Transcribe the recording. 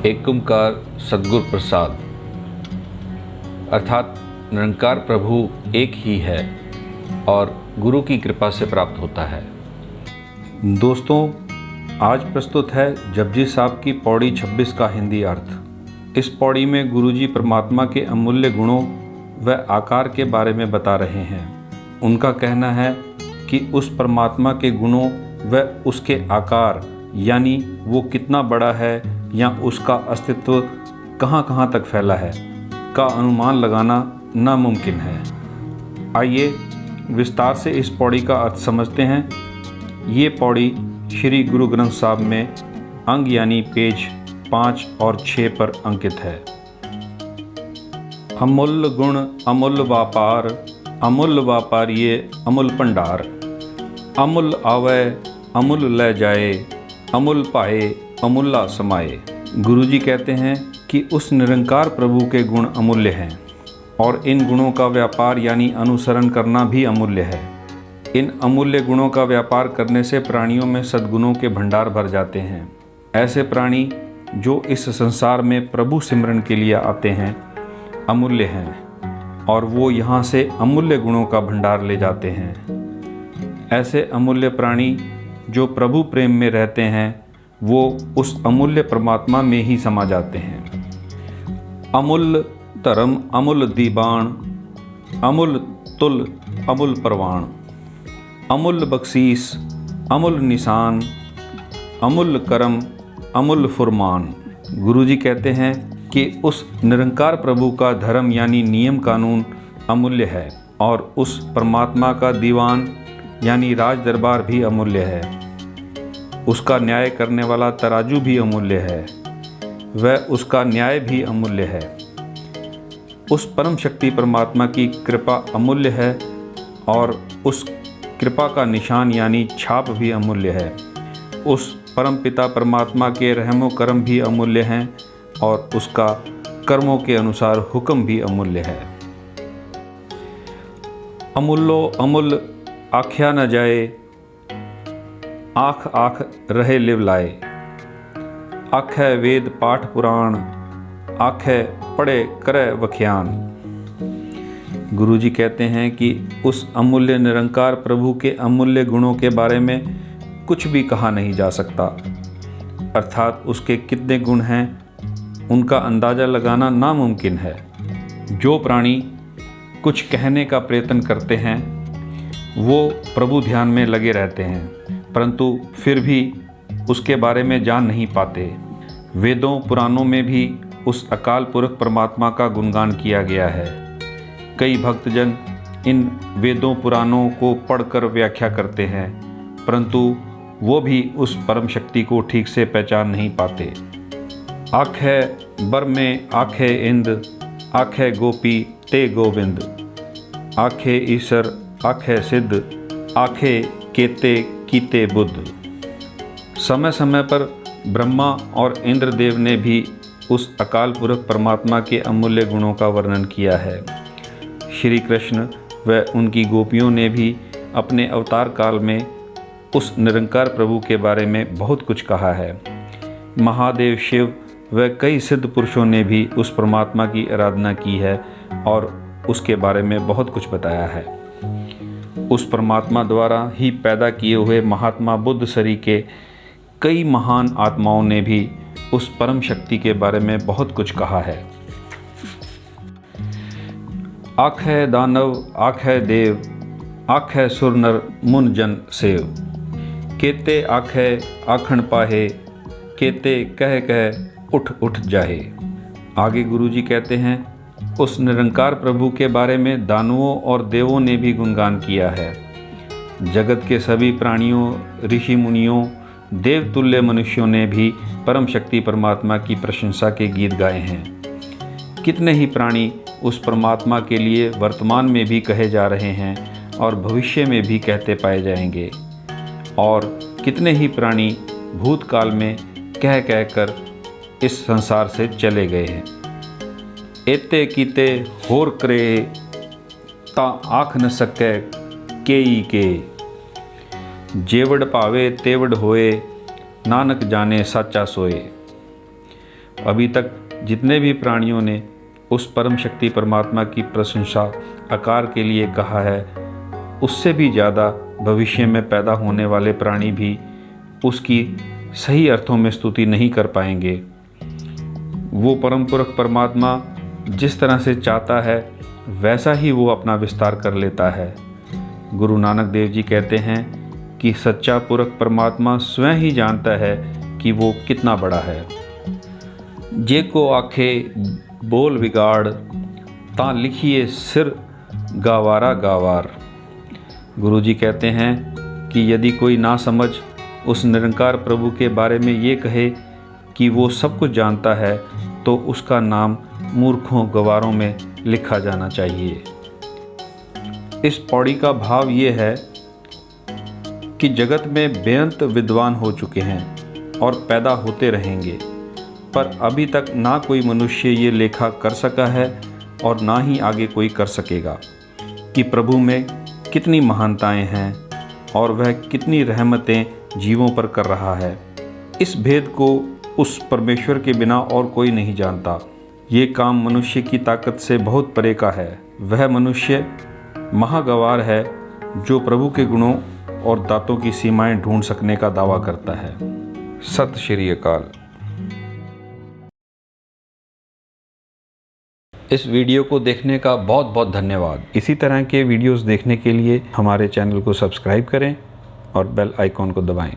एक ओंकार सद्गुरु प्रसाद अर्थात निरंकार प्रभु एक ही है और गुरु की कृपा से प्राप्त होता है। दोस्तों, आज प्रस्तुत है जपजी साहब की पौड़ी 26 का हिंदी अर्थ। इस पौड़ी में गुरुजी परमात्मा के अमूल्य गुणों व आकार के बारे में बता रहे हैं। उनका कहना है कि उस परमात्मा के गुणों व उसके आकार यानी वो कितना बड़ा है या उसका अस्तित्व कहाँ कहाँ तक फैला है का अनुमान लगाना नामुमकिन है। आइए विस्तार से इस पौड़ी का अर्थ समझते हैं। ये पौड़ी श्री गुरु ग्रंथ साहब में अंग यानी पेज 5 और 6 पर अंकित है। अमूल्य गुण अमूल्य व्यापार, अमूल्य व्यापारिये अमूल्य भंडार, अमूल्य आवे अमूल्य ले जाए, अमूल्य पाए अमूल्य समाए। गुरुजी कहते हैं कि उस निरंकार प्रभु के गुण अमूल्य हैं और इन गुणों का व्यापार यानी अनुसरण करना भी अमूल्य है। इन अमूल्य गुणों का व्यापार करने से प्राणियों में सद्गुणों के भंडार भर जाते हैं। ऐसे प्राणी जो इस संसार में प्रभु सिमरन के लिए आते हैं अमूल्य हैं और वो यहाँ से अमूल्य गुणों का भंडार ले जाते हैं। ऐसे अमूल्य प्राणी जो प्रभु प्रेम में रहते हैं वो उस अमूल्य परमात्मा में ही समा जाते हैं। अमूल्य धर्म अमूल्य दीवान, अमूल्य तुल अमूल्य परवान, अमूल्य बख्शीस अमूल्य निशान, अमूल्य कर्म अमूल्य फुरमान। गुरुजी कहते हैं कि उस निरंकार प्रभु का धर्म यानी नियम कानून अमूल्य है और उस परमात्मा का दीवान यानी राज दरबार भी अमूल्य है। उसका न्याय करने वाला तराजू भी अमूल्य है, वह उसका न्याय भी अमूल्य है। उस परम शक्ति परमात्मा की कृपा अमूल्य है और उस कृपा का निशान यानी छाप भी अमूल्य है। उस परम पिता परमात्मा के रहमो करम भी अमूल्य हैं और उसका कर्मों के अनुसार हुक्म भी अमूल्य है। अमूल्यो अमूल्य आख्या न जाए, आँख आँख रहे लिव लाए, आखै वेद पाठ पुराण, आखै पढ़े करे वख्यान। गुरुजी कहते हैं कि उस अमूल्य निरंकार प्रभु के अमूल्य गुणों के बारे में कुछ भी कहा नहीं जा सकता, अर्थात उसके कितने गुण हैं उनका अंदाज़ा लगाना नामुमकिन है। जो प्राणी कुछ कहने का प्रयत्न करते हैं वो प्रभु ध्यान में लगे रहते हैं परंतु फिर भी उसके बारे में जान नहीं पाते। वेदों पुराणों में भी उस अकाल पुरख परमात्मा का गुणगान किया गया है। कई भक्तजन इन वेदों पुराणों को पढ़कर व्याख्या करते हैं परंतु वो भी उस परम शक्ति को ठीक से पहचान नहीं पाते। आखे बर में आखे इंद, आखे गोपी ते गोविंद, आखे ईश्वर आखे सिद्ध, आखे केते कीते बुद्ध। समय समय पर ब्रह्मा और इंद्रदेव ने भी उस अकाल पुरख परमात्मा के अमूल्य गुणों का वर्णन किया है। श्री कृष्ण व उनकी गोपियों ने भी अपने अवतार काल में उस निरंकार प्रभु के बारे में बहुत कुछ कहा है। महादेव शिव व कई सिद्ध पुरुषों ने भी उस परमात्मा की आराधना की है और उसके बारे में बहुत कुछ बताया है। उस परमात्मा द्वारा ही पैदा किए हुए महात्मा बुद्ध सरी के कई महान आत्माओं ने भी उस परम शक्ति के बारे में बहुत कुछ कहा है। आखे दानव आखे देव, आखे सुर नर मुन जन सेव, केते आखे आखण पाहे, केते कह कह उठ उठ जाहे। आगे गुरुजी कहते हैं उस निरंकार प्रभु के बारे में दानवों और देवों ने भी गुणगान किया है। जगत के सभी प्राणियों, ऋषि मुनियों, देवतुल्य मनुष्यों ने भी परम शक्ति परमात्मा की प्रशंसा के गीत गाए हैं। कितने ही प्राणी उस परमात्मा के लिए वर्तमान में भी कहे जा रहे हैं और भविष्य में भी कहते पाए जाएंगे और कितने ही प्राणी भूतकाल में कह कह कर इस संसार से चले गए हैं। एते कीते होर करे ता आख न सकै केई के, जेवड़ पावे तेवड़ होए, नानक जाने साचा सोए। अभी तक जितने भी प्राणियों ने उस परम शक्ति परमात्मा की प्रशंसा आकार के लिए कहा है, उससे भी ज़्यादा भविष्य में पैदा होने वाले प्राणी भी उसकी सही अर्थों में स्तुति नहीं कर पाएंगे। वो परम पुरख परमात्मा जिस तरह से चाहता है वैसा ही वो अपना विस्तार कर लेता है। गुरु नानक देव जी कहते हैं कि सच्चा पुरख परमात्मा स्वयं ही जानता है कि वो कितना बड़ा है। जे को आखे बोल बिगाड़ ता लिखिए सिर गावारा गावार। गुरु जी कहते हैं कि यदि कोई ना समझ उस निरंकार प्रभु के बारे में ये कहे कि वो सब कुछ जानता है, तो उसका नाम मूर्खों गवारों में लिखा जाना चाहिए। इस पौड़ी का भाव ये है कि जगत में बेअंत विद्वान हो चुके हैं और पैदा होते रहेंगे, पर अभी तक ना कोई मनुष्य ये लेखा कर सका है और ना ही आगे कोई कर सकेगा कि प्रभु में कितनी महानताएं हैं और वह कितनी रहमतें जीवों पर कर रहा है। इस भेद को उस परमेश्वर के बिना और कोई नहीं जानता। ये काम मनुष्य की ताकत से बहुत परे का है। वह मनुष्य महागवार है जो प्रभु के गुणों और दातों की सीमाएं ढूंढ सकने का दावा करता है। सत श्री अकाल। इस वीडियो को देखने का बहुत बहुत धन्यवाद। इसी तरह के वीडियोस देखने के लिए हमारे चैनल को सब्सक्राइब करें और बेल आइकॉन को दबाएं।